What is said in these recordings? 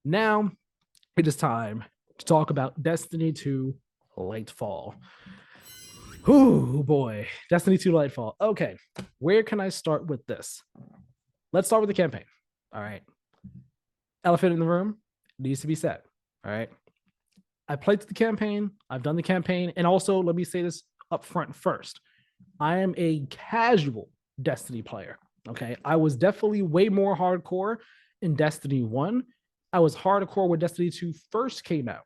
Now it is time to talk about Destiny 2 Lightfall. Oh boy, Destiny 2 Lightfall. Okay, where can I start with this? Let's start with the campaign. All right. Elephant in the room needs to be said. All right. I played the campaign, I've done the campaign, and also let me say this up front first. I am a casual Destiny player. Okay. I was definitely way more hardcore in Destiny 1. I was hardcore when Destiny 2 first came out.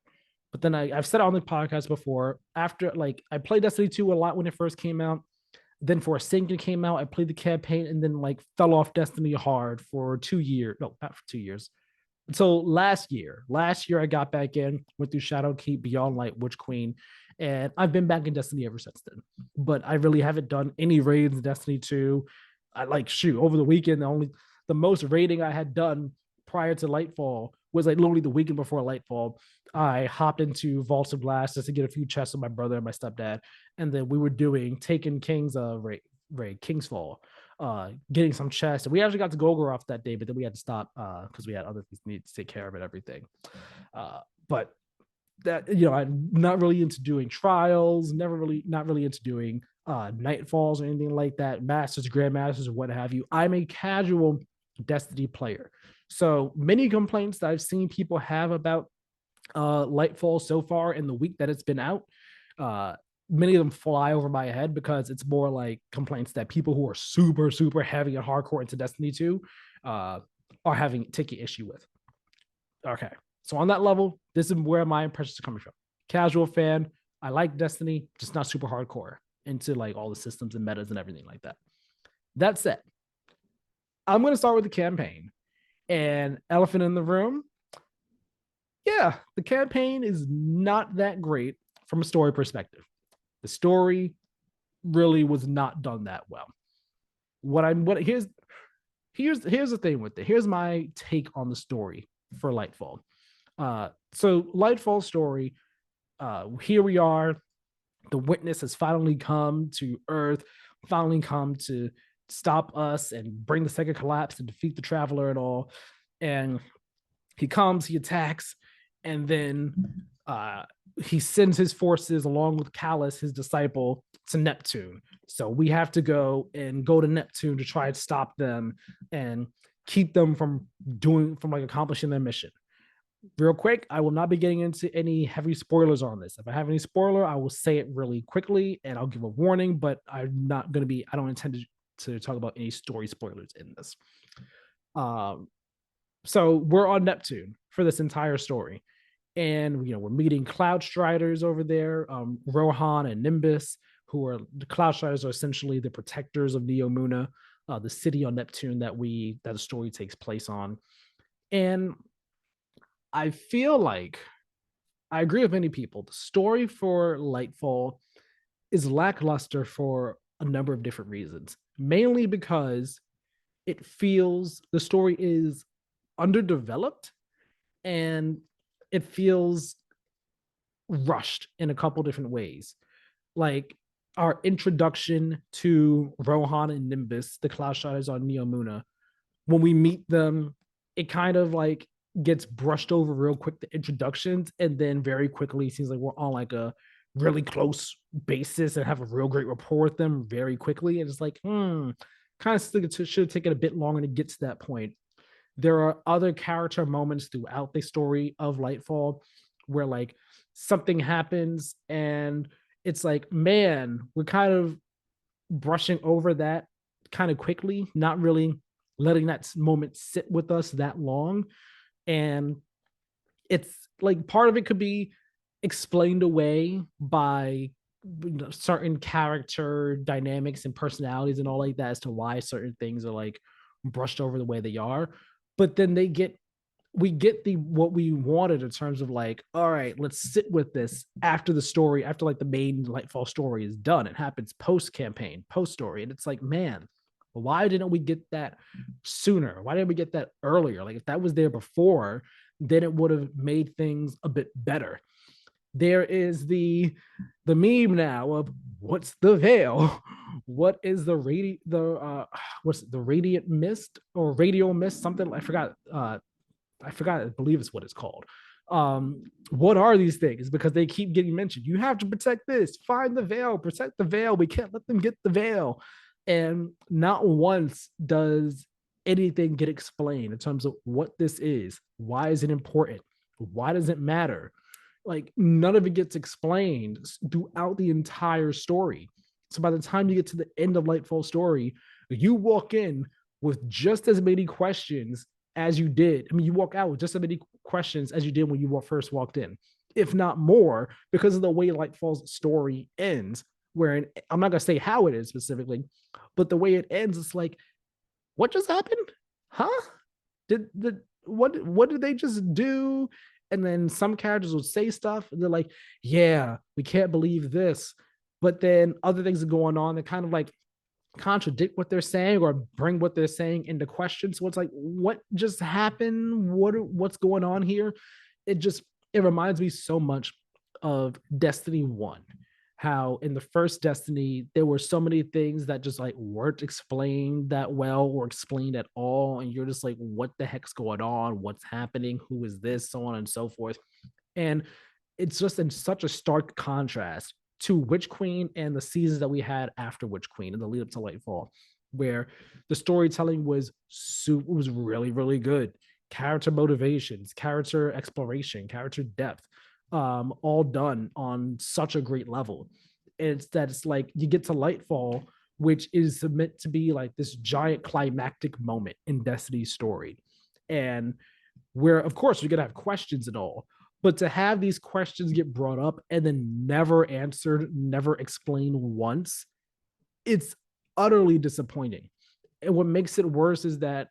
But then I've said it on the podcast before. After, like, I played Destiny 2 a lot when it first came out. Then for a Sinking came out, I played the campaign and then like fell off Destiny hard for 2 years. No, not for 2 years. So last year, I got back in, went through Shadowkeep, Beyond Light, Witch Queen, and I've been back in Destiny ever since then. But I really haven't done any raids in Destiny 2. I like shoot over the weekend. The most raiding I had done prior to Lightfall was like literally the weekend before Lightfall. I hopped into Vaults of Glass just to get a few chests with my brother and my stepdad, and then we were doing Taken King's raid King's Fall, getting some chests. And we actually got to Golgoroth that day, but then we had to stop because we had other things needs to take care of and everything. But that, I'm not really into doing trials, not really into doing nightfalls or anything like that, masters, grandmasters, or what have you. I'm a casual Destiny player. So many complaints that I've seen people have about Lightfall so far in the week that it's been out. Uh, Many of them fly over my head because it's more like complaints that people who are super, super heavy and hardcore into Destiny 2 are having taking issue with. Okay. So on that level, this is where my impressions are coming from. Casual fan. I like Destiny, just not super hardcore into like all the systems and metas and everything like that. That said, I'm going to start with the campaign. And elephant in the room, yeah, the campaign is not that great from a story perspective. The story really was not done that well. What here's the thing with it. Here's my take on the story for Lightfall. So Lightfall story. Here we are. The witness has finally come to Earth. Finally come to stop us and bring the second collapse and defeat the Traveler and all. And he comes, he attacks, and then he sends his forces along with Callus, his disciple, to Neptune. So we have to go to Neptune to try to stop them and keep them from accomplishing their mission. Real quick, I will not be getting into any heavy spoilers on this. If I have any spoiler, I will say it really quickly and I'll give a warning, but I don't intend to talk about any story spoilers in this. So we're on Neptune for this entire story. And we're meeting Cloud Striders over there, Rohan and Nimbus, who are the Cloud Striders are essentially the protectors of Neomuna, the city on Neptune that the story takes place on. And I feel like I agree with many people. The story for Lightfall is lackluster for a number of different reasons, mainly because the story is underdeveloped and it feels rushed in a couple different ways. Like our introduction to Rohan and Nimbus, the Cloud Striders on Neomuna, when we meet them, it kind of like gets brushed over real quick, the introductions, and then very quickly it seems like we're on like a really close basis and have a real great rapport with them very quickly. And it's like, kind of should have taken a bit longer to get to that point. There are other character moments throughout the story of Lightfall where like something happens and it's like, man, we're kind of brushing over that kind of quickly, not really letting that moment sit with us that long. And it's like part of it could be explained away by certain character dynamics and personalities and all like that as to why certain things are like brushed over the way they are. But then we get the what we wanted in terms of like, all right, let's sit with this after the story, after like the main Lightfall story is done. It happens post campaign, post story, and it's like, man, why didn't we get that sooner? Why didn't we get that earlier? Like if that was there before, then it would have made things a bit better. There is the meme now of what's the veil? What is what's the radiant mist or radial mist? Something I forgot. I forgot, I believe it's what it's called. What are these things? Because they keep getting mentioned. You have to protect this, find the veil, protect the veil. We can't let them get the veil. And not once does anything get explained in terms of what this is. Why is it important? Why does it matter? Like none of it gets explained throughout the entire story. So by the time you get to the end of Lightfall story, you walk in with just as many questions as you did. I mean, you walk out with just as many questions as you did when you first walked in, if not more, because of the way Lightfall's story ends. Where I'm not gonna say how it is specifically, but the way it ends, it's like, what just happened? Huh? What did they just do? And then some characters would say stuff, and they're like, "Yeah, we can't believe this," but then other things are going on that kind of like contradict what they're saying or bring what they're saying into question. So it's like, what just happened? What's going on here? It just it reminds me so much of Destiny 1. How in the first Destiny there were so many things that just like weren't explained that well or explained at all, and you're just like, what the heck's going on? What's happening? Who is this? So on and so forth. And it's just in such a stark contrast to Witch Queen and the seasons that we had after Witch Queen and the lead up to Lightfall, where the storytelling was really really good. Character motivations, character exploration, character depth, all done on such a great level. It's like you get to Lightfall, which is meant to be like this giant climactic moment in Destiny's story, and where of course you're gonna have questions and all, but to have these questions get brought up and then never answered, never explained once, it's utterly disappointing. And what makes it worse is that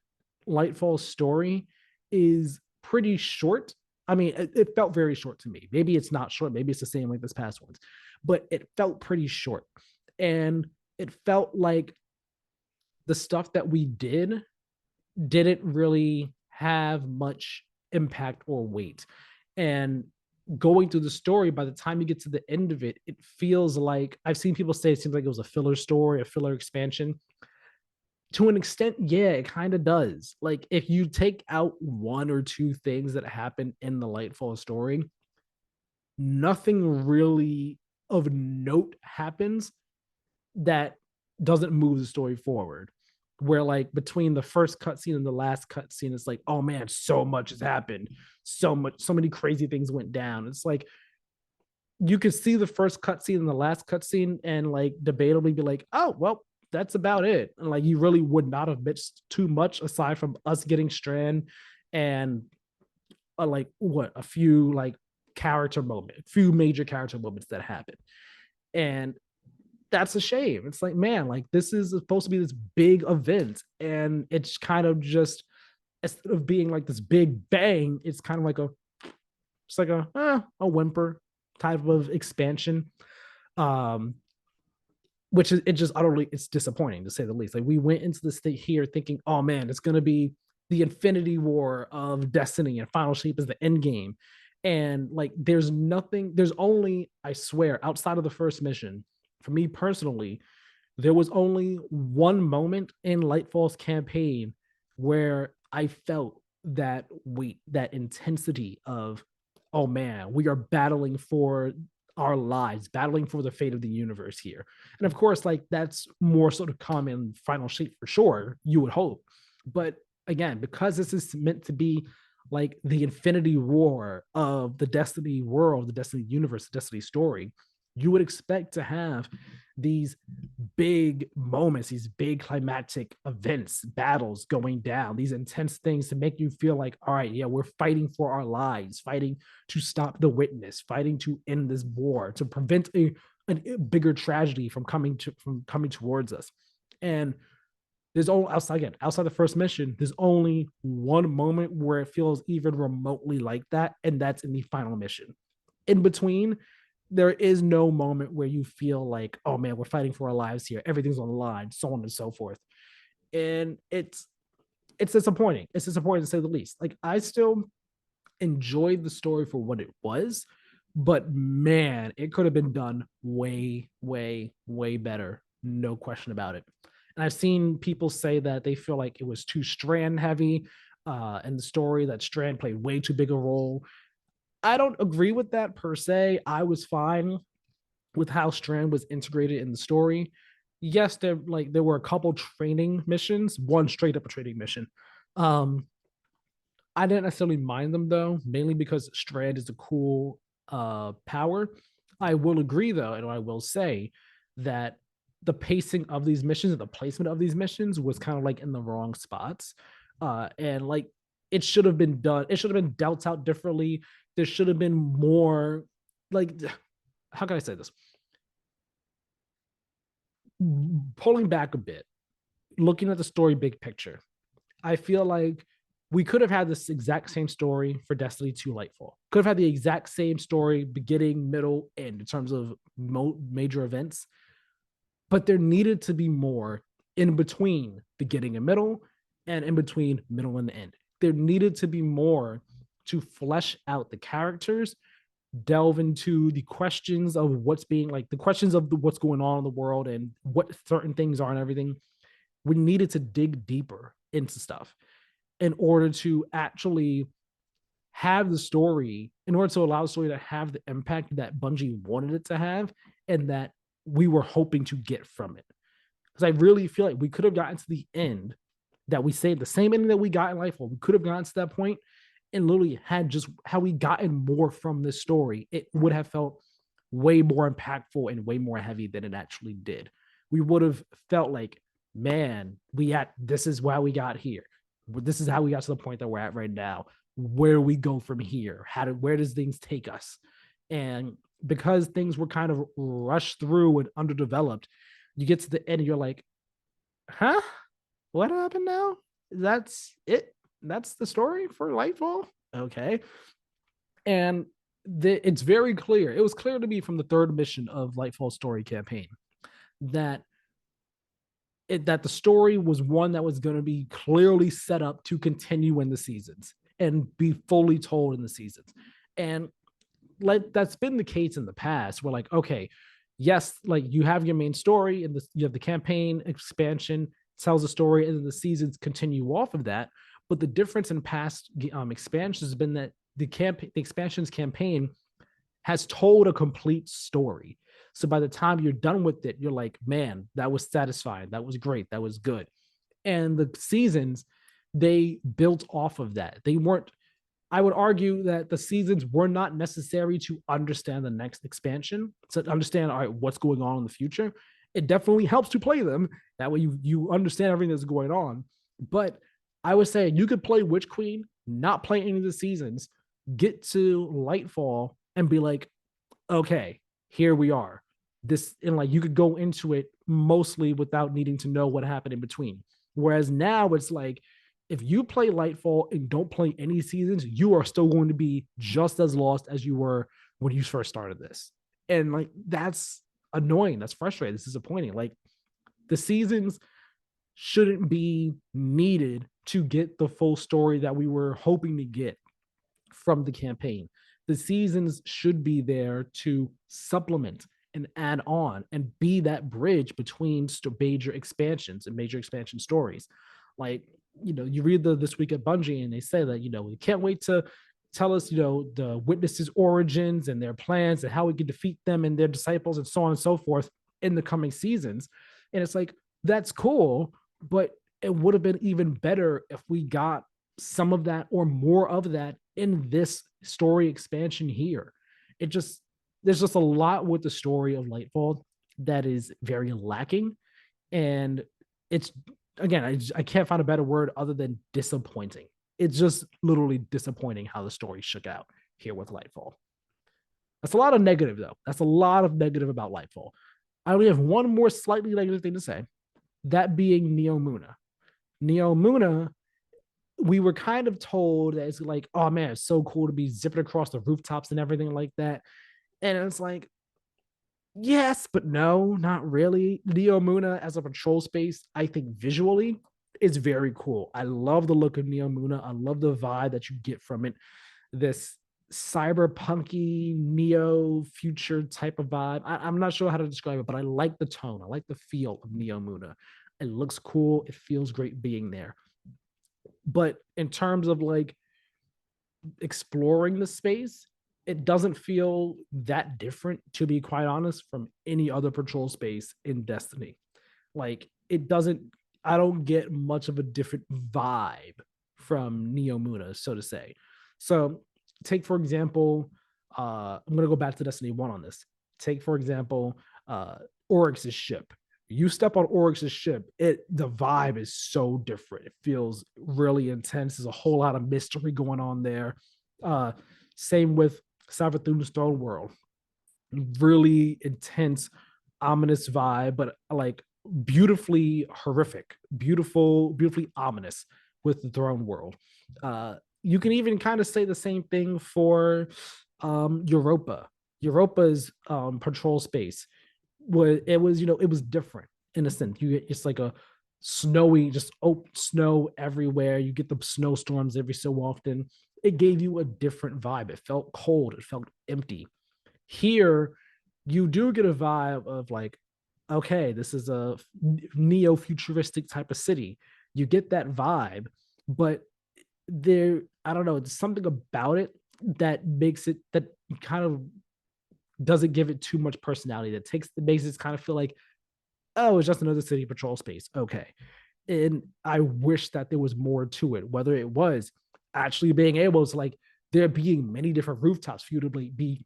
Lightfall's story is pretty short. I mean, it felt very short to me. Maybe it's not short, maybe it's the same like this past ones, but it felt pretty short. And it felt like the stuff that we didn't really have much impact or weight. And going through the story, by the time you get to the end of it, it feels like I've seen people say it seems like it was a filler story, a filler expansion. To an extent, yeah, it kind of does. Like if you take out one or two things that happen in the Lightfall story, nothing really of note happens that doesn't move the story forward. Where like between the first cutscene and the last cutscene, it's like, oh man, so much has happened, so many crazy things went down. It's like you could see the first cutscene and the last cutscene, and like debatably be like, oh well, that's about it. And like you really would not have missed too much aside from us getting Strand and like what a few like character moments, a few major character moments that happen. And that's a shame. It's like, man, like this is supposed to be this big event, and it's kind of just instead of being like this big bang, it's kind of like it's like a whimper type of expansion. Um, which is it just utterly it's disappointing to say the least. Like we went into this thing here thinking, oh man, it's gonna be the Infinity War of Destiny, and Final Shape is the end game. And like there's nothing, there's only, I swear, outside of the first mission, for me personally, there was only one moment in Lightfall's campaign where I felt that weight, that intensity of, oh man, we are battling for our lives, battling for the fate of the universe here. And of course, like that's more sort of common Final Shape for sure, you would hope. But again, because this is meant to be like the Infinity War of the Destiny world, the Destiny universe, the Destiny story, you would expect to have these big moments, these big climactic events, battles going down, these intense things to make you feel like, all right, yeah, we're fighting for our lives, fighting to stop the witness, fighting to end this war, to prevent a bigger tragedy from coming towards us. And there's only outside the first mission, there's only one moment where it feels even remotely like that, and that's in the final mission. In between, there is no moment where you feel like, oh man, we're fighting for our lives here, everything's on the line, so on and so forth. And it's disappointing. It's disappointing to say the least. Like I still enjoyed the story for what it was, but man, it could have been done way, way, way better. No question about it. And I've seen people say that they feel like it was too Strand heavy. in the story, that Strand played way too big a role. I don't agree with that per se. I was fine with how Strand was integrated in the story. Yes, there were a couple training missions, one straight up a training mission. Um, I didn't necessarily mind them though, mainly because Strand is a cool power. I will agree though, and I will say that the pacing of these missions and the placement of these missions was kind of like in the wrong spots. And like it should have been done, it should have been dealt out differently. There should have been more like how can I say this? Pulling back a bit, looking at the story big picture, I feel like we could have had this exact same story for Destiny 2 Lightfall. Could have had the exact same story, beginning, middle, end in terms of major events, but there needed to be more in between beginning and middle, and in between middle and end. There needed to be more to flesh out the characters, delve into the questions of what's being like the questions of what's going on in the world and what certain things are and everything. We needed to dig deeper into stuff in order to actually have the story, in order to allow the story to have the impact that Bungie wanted it to have and that we were hoping to get from it. Because I really feel like we could have gotten to the end that we saved, the same ending that we got in Lightfall. We could have gotten to that point and literally had just how we gotten more from this story. It would have felt way more impactful and way more heavy than it actually did. We would have felt like, man, this is why we got here. This is how we got to the point that we're at right now. Where we go from here? Where does things take us? And because things were kind of rushed through and underdeveloped, you get to the end and you're like, huh? What happened now? That's it. That's the story for Lightfall. Okay. And it's very clear. It was clear to me from the third mission of Lightfall story campaign that that the story was one that was going to be clearly set up to continue in the seasons and be fully told in the seasons. And like that's been the case in the past. We're like, okay, yes, like you have your main story and you have the campaign expansion tells a story, and then the seasons continue off of that. But the difference in past expansions has been that the expansions campaign has told a complete story. So by the time you're done with it, you're like, man, that was satisfying. That was great. That was good. And the seasons, they built off of that. They weren't, I would argue that the seasons were not necessary to understand the next expansion, to understand, all right, what's going on in the future. It definitely helps to play them. That way you understand everything that's going on. But I would say you could play Witch Queen, not play any of the seasons, get to Lightfall and be like, okay, here we are. This, and like you could go into it mostly without needing to know what happened in between. Whereas now it's like, if you play Lightfall and don't play any seasons, you are still going to be just as lost as you were when you first started this. And like that's annoying. That's frustrating. It's disappointing. Like the seasons shouldn't be needed to get the full story that we were hoping to get from the campaign. The seasons should be there to supplement and add on and be that bridge between major expansions and major expansion stories. Like, you read This Week at Bungie and they say that, we can't wait to tell us, the witnesses' origins and their plans and how we can defeat them and their disciples and so on and so forth in the coming seasons. And it's like, that's cool, but it would have been even better if we got some of that or more of that in this story expansion here. There's just a lot with the story of Lightfall that is very lacking, and it's, again, I can't find a better word other than disappointing. It's just literally disappointing how the story shook out here with Lightfall. That's a lot of negative though. That's a lot of negative about Lightfall. I only have one more slightly negative thing to say, that being Neomuna. Neomuna, we were kind of told that it's like, oh man, it's so cool to be zipping across the rooftops and everything like that. And it's like, yes, but no, not really. Neomuna as a patrol space, I think visually is very cool. I love the look of Neomuna. I love the vibe that you get from it. This cyberpunky neo future type of vibe. I'm not sure how to describe it, but I like the tone. I like the feel of Neomuna. It looks cool. It feels great being there. But in terms of like exploring the space, it doesn't feel that different, to be quite honest, from any other patrol space in Destiny. Like it doesn't, I don't get much of a different vibe from Neomuna, so to say. So take for example, I'm gonna go back to Destiny 1 on this. Take for example, Oryx's ship. You step on Oryx's ship, the vibe is so different. It feels really intense. There's a whole lot of mystery going on there. Uh, Same with Savathun's Stone World. Really intense, ominous vibe, but like beautifully horrific, beautifully ominous with the Throne World. You can even kind of say the same thing for Europa. Europa's patrol space was, it was, you know, it was different in a sense. You get just like a snowy, just open snow everywhere. You get the snowstorms every so often. It gave you a different vibe. It felt cold. It felt empty. Here, you do get a vibe of like, okay, this is a neo-futuristic type of city. You get that vibe, but there, I don't know, there's something about it that makes it, that kind of doesn't give it too much personality. That takes the basis kind of feel like, oh, it's just another city patrol space. Okay. And I wish that there was more to it, whether it was actually being able to like there being many different rooftops for you to be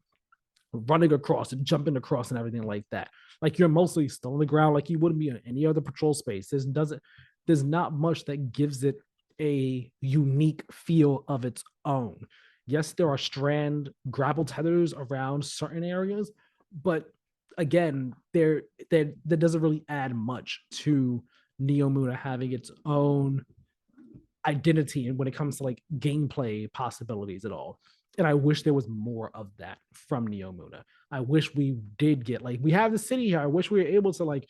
running across and jumping across and everything like that. Like you're mostly still on the ground, like you wouldn't be in any other patrol space. There's not much that gives it a unique feel of its own. Yes, there are strand grapple tethers around certain areas, but again, that doesn't really add much to Neomuna having its own identity and when it comes to like gameplay possibilities at all. And I wish there was more of that from Neomuna. I wish we did get like we have the city here. I wish we were able to like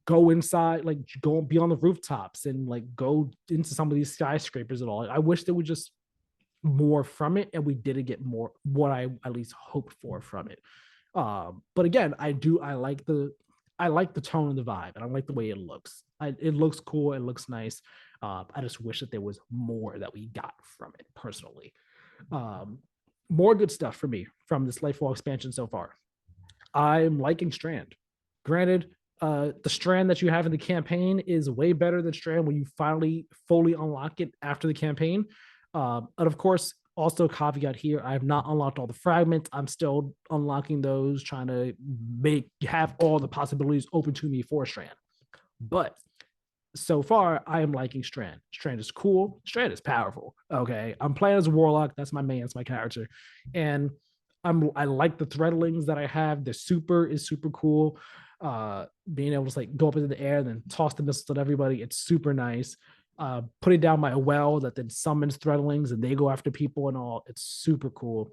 go inside, like go be on the rooftops and like go into some of these skyscrapers at all. I wish there was just more from it, and we didn't get more what I at least hoped for from it. But again, I like the tone and the vibe, and I like the way it looks. It looks cool. It looks nice. I just wish that there was more that we got from it personally. Um, More good stuff for me from this Lightfall expansion so far. I'm liking Strand. Granted, the Strand that you have in the campaign is way better than Strand when you finally fully unlock it after the campaign. And of course, also caveat here, I have not unlocked all the fragments. I'm still unlocking those, trying to have all the possibilities open to me for Strand. But so far, I am liking Strand. Strand is cool. Strand is powerful. Okay, I'm playing as a warlock. That's my main. That's my character, and I like the threadlings that I have. The super is super cool. Being able to like go up into the air and then toss the missiles at everybody. It's super nice. Putting down my well that then summons threadlings and they go after people and all. It's super cool.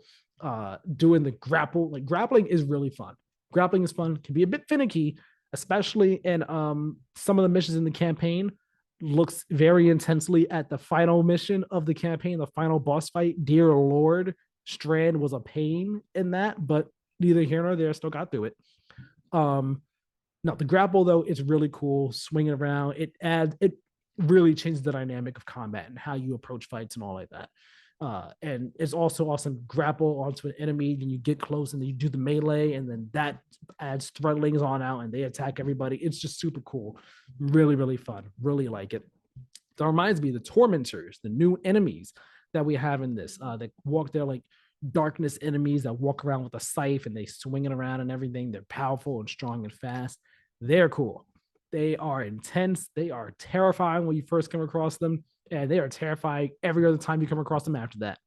Doing the grapple, like grappling is really fun. Grappling is fun. Can be a bit finicky, especially in some of the missions in the campaign. Looks very intensely at the final mission of the campaign, the final boss fight. Dear Lord, Strand was a pain in that, but neither here nor there, still got through it. Now the grapple though, it's really cool. Swinging around, it really changes the dynamic of combat and how you approach fights and all like that. And it's also awesome. Grapple onto an enemy, then you get close and then you do the melee, and then that adds threadlings on out and they attack everybody. It's just super cool. Really, really fun. Really like it. That reminds me, the tormentors, the new enemies that we have in this, that walk there like darkness enemies that walk around with a scythe and they swing it around and everything. They're powerful and strong and fast. They're cool. They are intense. They are terrifying when you first come across them, and they are terrifying every other time you come across them after that.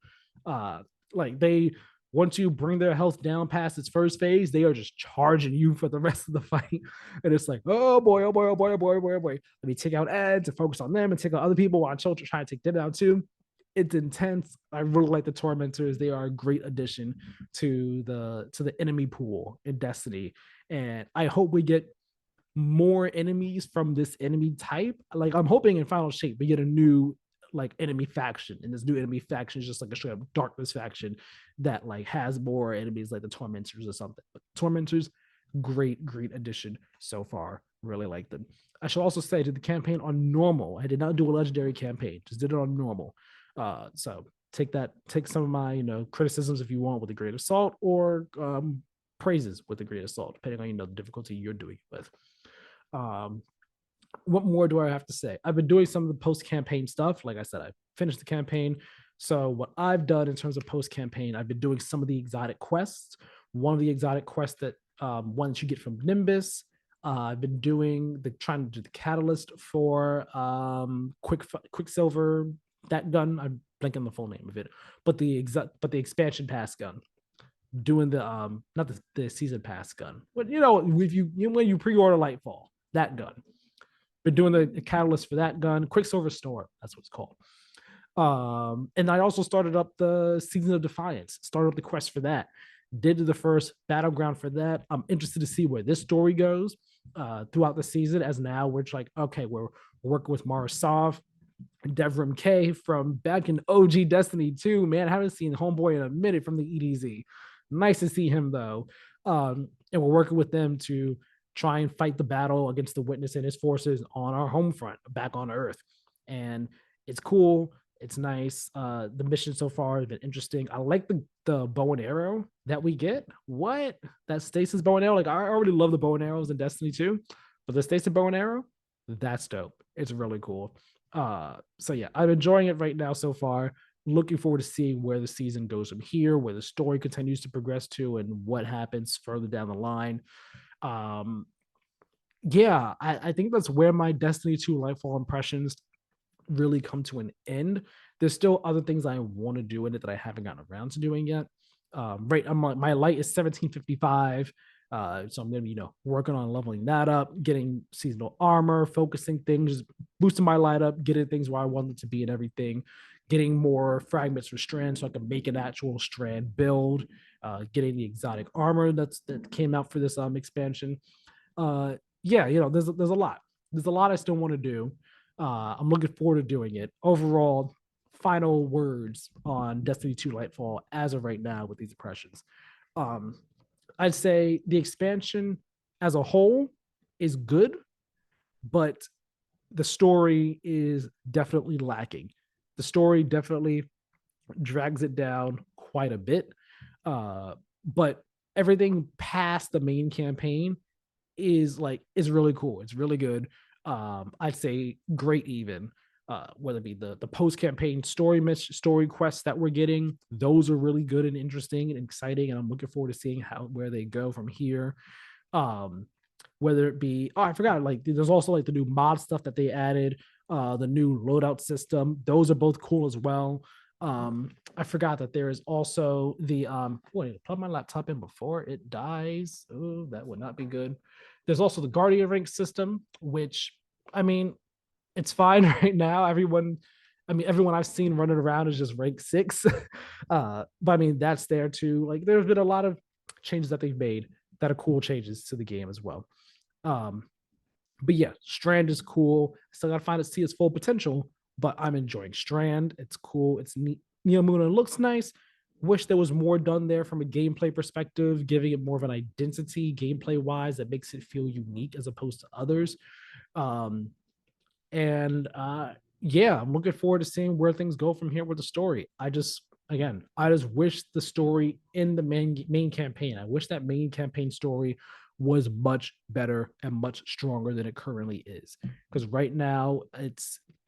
Uh, like they, once you bring their health down past its first phase, they are just charging you for the rest of the fight. And it's like, oh boy, oh boy, oh boy, oh boy, oh boy, oh boy. Let me take out ads and focus on them and take out other people while I'm trying to take them out too. It's intense. I really like the tormentors. They are a great addition to the enemy pool in Destiny. And I hope we get more enemies from this enemy type. Like I'm hoping in Final Shape we get a new like enemy faction, and this new enemy faction is just like a straight up darkness faction that like has more enemies like the tormentors or something. But tormentors, great addition so far. Really like them. I should also say, did the campaign on normal. I did not do a legendary campaign, just did it on normal. So take some of my criticisms if you want with a great assault, or praises with a great assault, depending on the difficulty you're doing it with. What more do I have to say? I've been doing some of the post campaign stuff. Like I said, I finished the campaign. So what I've done in terms of post campaign, I've been doing some of the exotic quests. One of the exotic quests that one that you get from Nimbus. I've been trying to do the catalyst for Quicksilver, that gun. I'm blanking the full name of it, but the expansion pass gun. Doing the not the season pass gun, but if when you pre-order Lightfall, that gun. Been doing the catalyst for that gun, Quicksilver Storm, that's what it's called. And I also started up the Season of Defiance, started up the quest for that. Did the first battleground for that. I'm interested to see where this story goes throughout the season, as now we're like, okay, we're working with Marasov, Devrim K from back in OG Destiny 2. Man, I haven't seen Homeboy in a minute from the EDZ. Nice to see him, though. And we're working with them to try and fight the battle against the Witness and his forces on our home front, back on Earth. And it's cool. It's nice. The mission so far has been interesting. I like the bow and arrow that we get. What? That stasis bow and arrow? Like, I already love the bow and arrows in Destiny 2, but the stasis bow and arrow, that's dope. It's really cool. So yeah, I'm enjoying it right now so far. Looking forward to seeing where the season goes from here, where the story continues to progress to, and what happens further down the line. Yeah, I think that's where my Destiny 2 Lightfall impressions really come to an end. There's still other things I want to do in it that I haven't gotten around to doing yet. Right, my light is 1755. So I'm gonna be, working on leveling that up, getting seasonal armor, focusing things, boosting my light up, getting things where I want it to be and everything, getting more fragments for Strand so I can make an actual Strand build, getting the exotic armor that came out for this expansion. Yeah, there's a lot. There's a lot I still want to do. I'm looking forward to doing it. Overall, final words on Destiny 2 Lightfall as of right now with these impressions. I'd say the expansion as a whole is good, but the story is definitely lacking. The story definitely drags it down quite a bit. But everything past the main campaign is really cool. It's really good. I'd say great even. Whether it be the post-campaign story quests that we're getting, those are really good and interesting and exciting, and I'm looking forward to seeing where they go from here. Whether it be, I forgot, there's also the new mod stuff that they added, the new loadout system. Those are both cool as well. I forgot that there is also the wait, plug my laptop in before it dies. Oh, that would not be good. There's also the Guardian rank system, which, I mean, it's fine right now. Everyone I've seen running around is just rank 6. But I mean, that's there too. There's been a lot of changes that they've made that are cool changes to the game as well. But yeah, Strand is cool. Still gotta find see its full potential, but I'm enjoying Strand. It's cool. It's neat. Neomuna looks nice. Wish there was more done there from a gameplay perspective, giving it more of an identity gameplay wise that makes it feel unique as opposed to others. Yeah, I'm looking forward to seeing where things go from here with the story. I just wish the story in the main campaign. I wish that main campaign story was much better and much stronger than it currently is. Because right now, I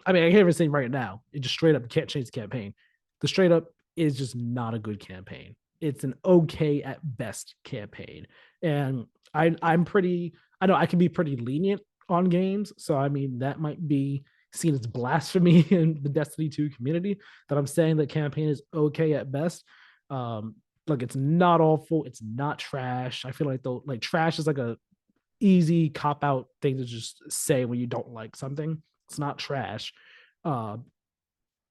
can't even say right now. It just straight up can't change the campaign. The straight up is just not a good campaign. It's an okay at best campaign. And I know I can be pretty lenient on games. So, I mean, that might be seen as blasphemy in the Destiny 2 community that I'm saying the campaign is okay at best. It's not awful. It's not trash. I feel like trash is a easy cop out thing to just say when you don't like something. It's not trash.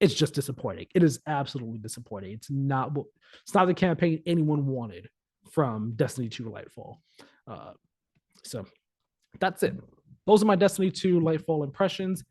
It's just disappointing. It is absolutely disappointing. It's not the campaign anyone wanted from Destiny 2 Lightfall. So that's it. Those are my Destiny 2 Lightfall impressions.